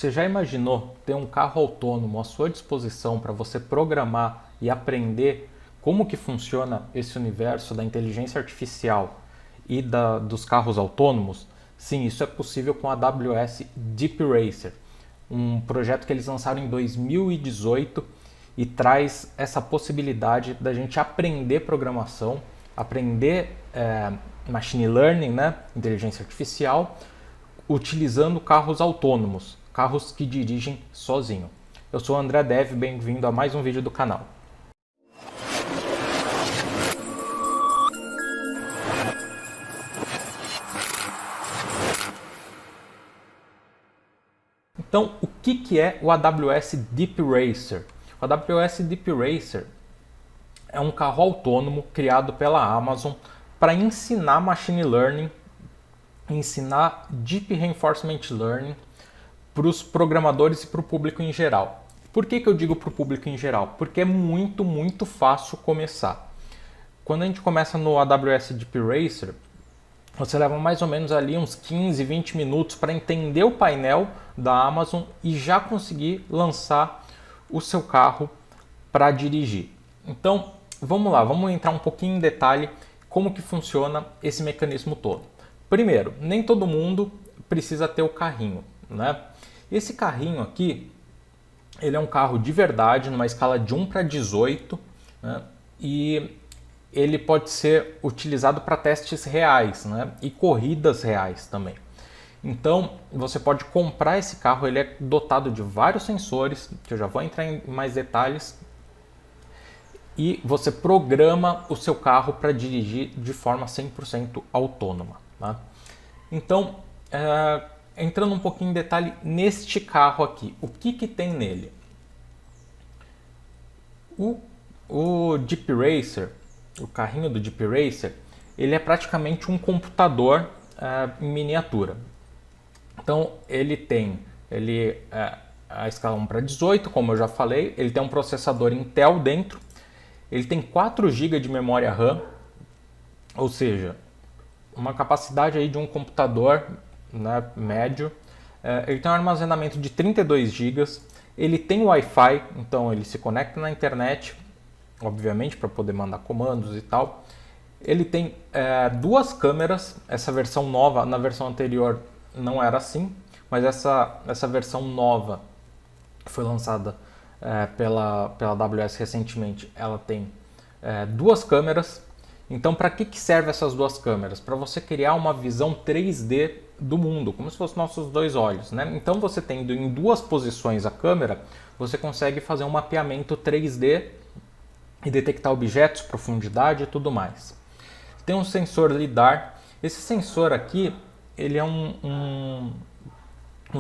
Você já imaginou ter um carro autônomo à sua disposição para você programar e aprender como que funciona esse universo da inteligência artificial e dos carros autônomos? Sim, isso é possível com a AWS Deep Racer, um projeto que eles lançaram em 2018 e traz essa possibilidade da gente aprender programação, aprender machine learning, né, inteligência artificial, utilizando carros autônomos, carros que dirigem sozinho. Eu sou o André Dev, bem-vindo a mais um vídeo do canal. Então, o que é o AWS Deep Racer? O AWS Deep Racer é um carro autônomo criado pela Amazon para ensinar machine learning, ensinar Deep Reinforcement Learning para os programadores e para o público em geral. Por que eu digo para o público em geral? Porque é muito fácil começar. Quando a gente começa no AWS Deep Racer, você leva mais ou menos ali uns 15, 20 minutos para entender o painel da Amazon e já conseguir lançar o seu carro para dirigir. Então, vamos lá, vamos entrar um pouquinho em detalhe como que funciona esse mecanismo todo. Primeiro, nem todo mundo precisa ter o carrinho, né? Esse carrinho aqui, ele é um carro de verdade, numa escala de 1 para 18, né? E ele pode ser utilizado para testes reais, né? E corridas reais também. Então, você pode comprar esse carro, ele é dotado de vários sensores, que eu já vou entrar em mais detalhes, e você programa o seu carro para dirigir de forma 100% autônoma. Tá? Então, entrando um pouquinho em detalhe neste carro aqui, o que tem nele? O Deep Racer, o carrinho do Deep Racer, ele é praticamente um computador em miniatura. Então ele tem a escala 1 para 18, como eu já falei, ele tem um processador Intel dentro, ele tem 4 GB de memória RAM, ou seja, uma capacidade aí de um computador, né, médio. Ele tem um armazenamento de 32 GB, ele tem Wi-Fi, então ele se conecta na internet, obviamente, para poder mandar comandos e tal. Ele tem 2 câmeras, essa versão nova, na versão anterior não era assim, mas essa versão nova foi lançada pela AWS recentemente. Ela tem 2 câmeras. Então, para que serve essas 2 câmeras? Para você criar uma visão 3D do mundo, como se fossem nossos 2 olhos, né? Então, você tendo em 2 posições a câmera, você consegue fazer um mapeamento 3D e detectar objetos, profundidade e tudo mais. Tem um sensor LiDAR. Esse sensor aqui, ele é um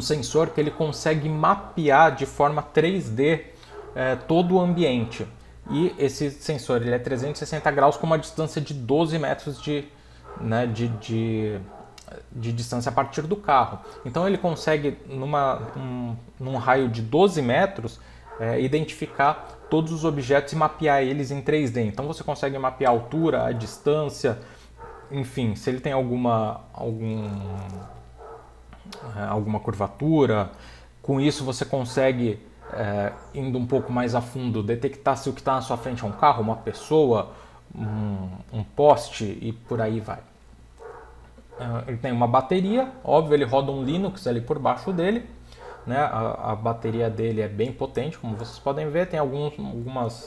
sensor que ele consegue mapear de forma 3D todo o ambiente. E esse sensor ele é 360 graus com uma distância de 12 metros de distância a partir do carro. Então ele consegue, num raio de 12 metros, identificar todos os objetos e mapear eles em 3D. Então você consegue mapear a altura, a distância, enfim, se ele tem alguma curvatura. Com isso você consegue, indo um pouco mais a fundo, detectar se o que está na sua frente é um carro, uma pessoa, um poste e por aí vai. Ele tem uma bateria, óbvio, ele roda um Linux ali por baixo dele, né? A bateria dele é bem potente, como vocês podem ver, tem algumas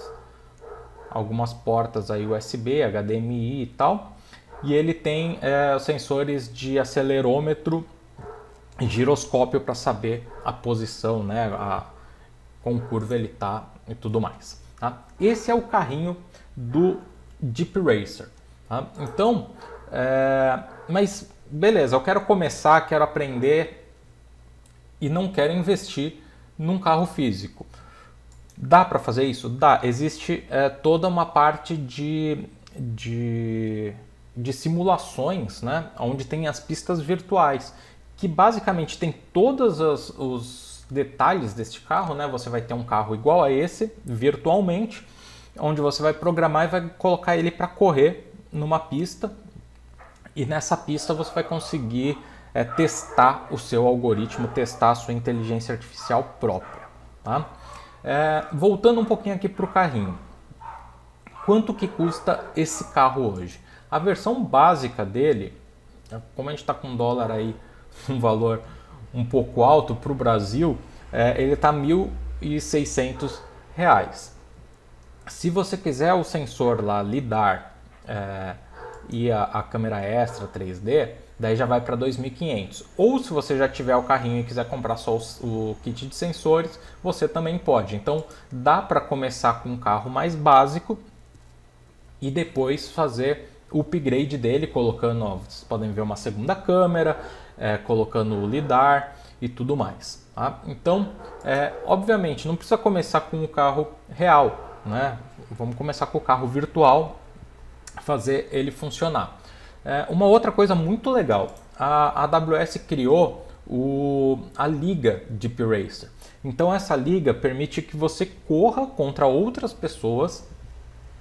portas aí USB, HDMI e tal, e ele tem sensores de acelerômetro e giroscópio para saber a posição, né? Quão curva ele está e tudo mais. Tá? Esse é o carrinho do Deep Racer. Tá? Então, mas beleza, eu quero começar, quero aprender e não quero investir num carro físico. Dá para fazer isso? Dá. Existe toda uma parte de simulações, né? Onde tem as pistas virtuais, que basicamente tem todos os detalhes deste carro, né? Você vai ter um carro igual a esse, virtualmente, onde você vai programar e vai colocar ele para correr numa pista, e nessa pista você vai conseguir testar o seu algoritmo, testar a sua inteligência artificial própria. Tá? Voltando um pouquinho aqui para o carrinho. Quanto que custa esse carro hoje? A versão básica dele, como a gente está com dólar aí, um valor um pouco alto para o Brasil, ele está R$ 1.600. Se você quiser o sensor lá LiDAR e a câmera extra 3D, daí já vai para 2.500. Ou se você já tiver o carrinho e quiser comprar só o kit de sensores, você também pode. Então dá para começar com um carro mais básico e depois fazer o upgrade dele, colocando, vocês podem ver uma segunda câmera, colocando o LiDAR e tudo mais. Tá? Então, obviamente, não precisa começar com o carro real, né? Vamos começar com o carro virtual, fazer ele funcionar. Uma outra coisa muito legal, a AWS criou a liga Deep Racer. Então essa liga permite que você corra contra outras pessoas,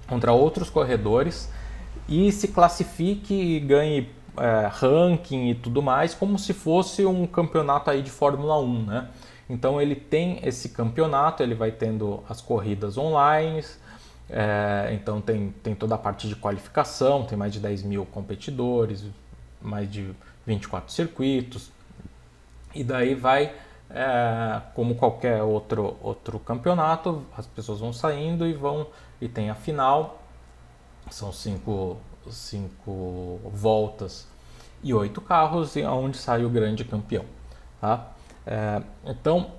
contra outros corredores, e se classifique e ganhe ranking e tudo mais, como se fosse um campeonato aí de Fórmula 1, né? Então ele tem esse campeonato, ele vai tendo as corridas online, então tem toda a parte de qualificação, tem mais de 10.000 competidores, mais de 24 circuitos, e daí vai, como qualquer outro campeonato, as pessoas vão saindo e tem a final, são 5 voltas e 8 carros, e onde sai o grande campeão. Tá? Então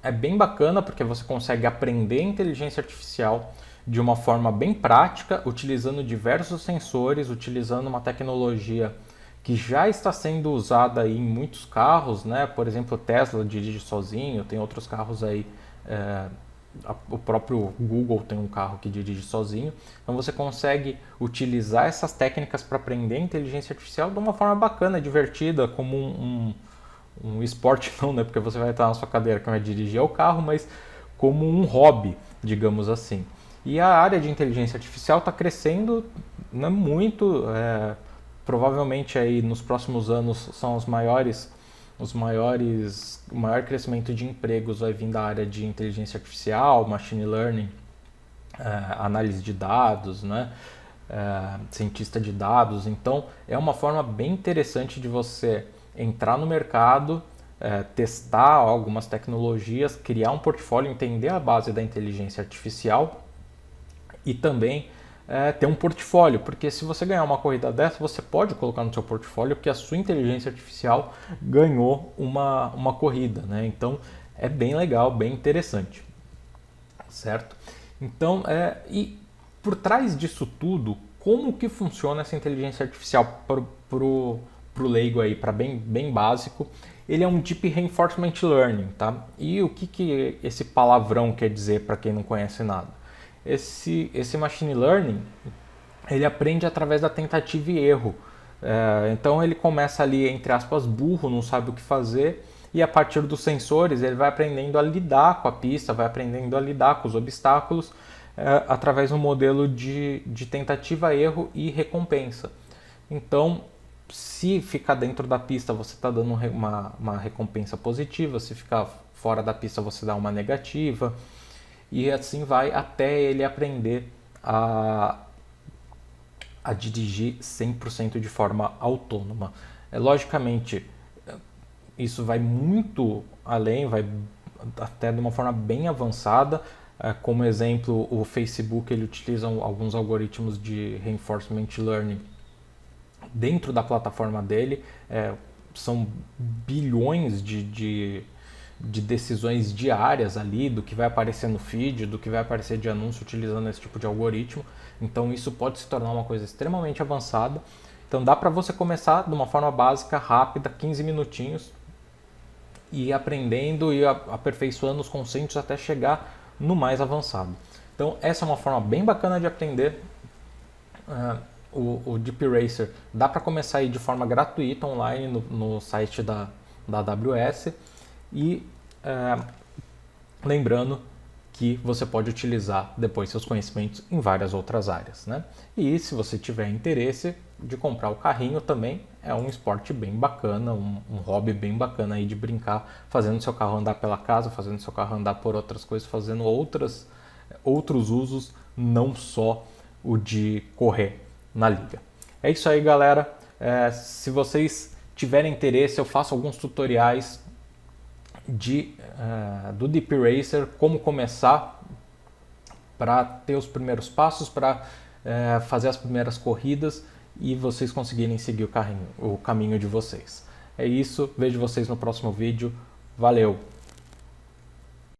é bem bacana porque você consegue aprender inteligência artificial de uma forma bem prática, utilizando diversos sensores, utilizando uma tecnologia que já está sendo usada aí em muitos carros, né? Por exemplo, o Tesla dirige sozinho, tem outros carros aí, o próprio Google tem um carro que dirige sozinho. Então você consegue utilizar essas técnicas para aprender inteligência artificial de uma forma bacana, divertida, como um esporte não, né? Porque você vai estar na sua cadeira que vai dirigir o carro, mas como um hobby, digamos assim. E a área de inteligência artificial está crescendo, né, muito, provavelmente aí nos próximos anos são o maior crescimento de empregos vai vir da área de inteligência artificial, machine learning, análise de dados, né, cientista de dados. Então é uma forma bem interessante de você entrar no mercado, testar algumas tecnologias, criar um portfólio, entender a base da inteligência artificial e também ter um portfólio, porque se você ganhar uma corrida dessa, você pode colocar no seu portfólio que a sua inteligência artificial ganhou uma corrida, né? Então é bem legal, bem interessante, certo? Então, e por trás disso tudo, como que funciona essa inteligência artificial pro leigo aí, para bem básico? Ele é um Deep Reinforcement Learning, tá? E o que esse palavrão quer dizer para quem não conhece nada? Esse Machine Learning, ele aprende através da tentativa e erro. Então ele começa ali, entre aspas, burro, não sabe o que fazer, e a partir dos sensores ele vai aprendendo a lidar com a pista, vai aprendendo a lidar com os obstáculos, através de um modelo de tentativa, erro e recompensa. Então, se ficar dentro da pista, você está dando uma recompensa positiva, se ficar fora da pista, você dá uma negativa, e assim vai até ele aprender a dirigir 100% de forma autônoma. Logicamente, isso vai muito além, vai até de uma forma bem avançada. Como exemplo, o Facebook ele utiliza alguns algoritmos de Reinforcement Learning dentro da plataforma dele. São bilhões de decisões diárias ali, do que vai aparecer no feed, do que vai aparecer de anúncio utilizando esse tipo de algoritmo. Então isso pode se tornar uma coisa extremamente avançada. Então dá para você começar de uma forma básica, rápida, 15 minutinhos, e ir aprendendo e aperfeiçoando os conceitos até chegar no mais avançado. Então essa é uma forma bem bacana de aprender. O Deep Racer dá para começar aí de forma gratuita online no site da AWS. E lembrando que você pode utilizar depois seus conhecimentos em várias outras áreas, né? E se você tiver interesse de comprar o carrinho também, é um esporte bem bacana, um hobby bem bacana aí de brincar, fazendo seu carro andar pela casa, fazendo seu carro andar por outras coisas, fazendo outros usos, não só o de correr na liga. É isso aí, galera. Se vocês tiverem interesse, eu faço alguns tutoriais do Deep Racer, como começar para ter os primeiros passos, para fazer as primeiras corridas e vocês conseguirem seguir o caminho de vocês. É isso, vejo vocês no próximo vídeo. Valeu!